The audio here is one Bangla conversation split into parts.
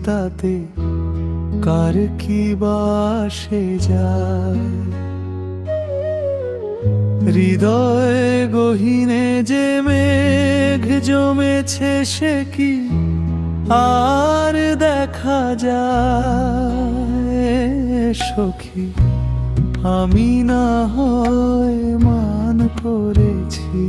তাতে কার কি বাসে যায়। হৃদয় গহীনে যে মেঘ জমেছে সে কি আর দেখা যায়। সখী আমি না হয় মান করেছি,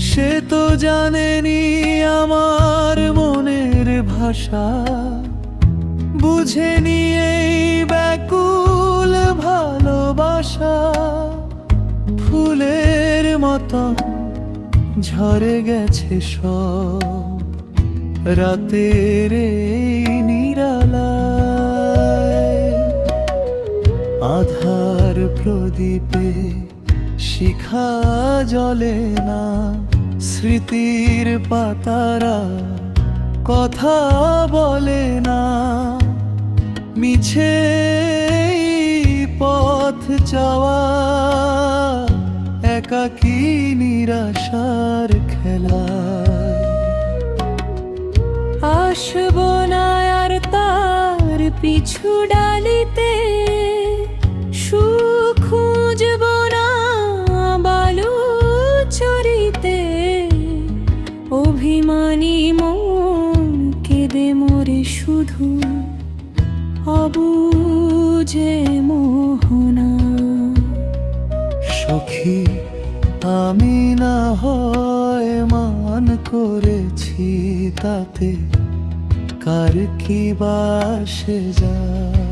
সে তো জানেনি আমার মনের ভাষা, বুঝেনি এই ব্যাকুল ভালোবাসা। ফুলের মতো ঝরে গেছে সব রাতের এই নিরালায়। আধার প্রদীপে শিখা জ্বলে না, স্মৃতির পাতারা কথা বলে না। মিছে পথ চাওয়া একাকী নিরাশার খেলা। আসবো না আর তার পিছু ডালিতে, সুখ খুঁজবো না বালু চরিতে। অভিমানী মন কেঁদে মরে শুধু অবুঝে মোহনা। সখী আমি না হয় মান করেছি তাতে কার কি বাসে যায়।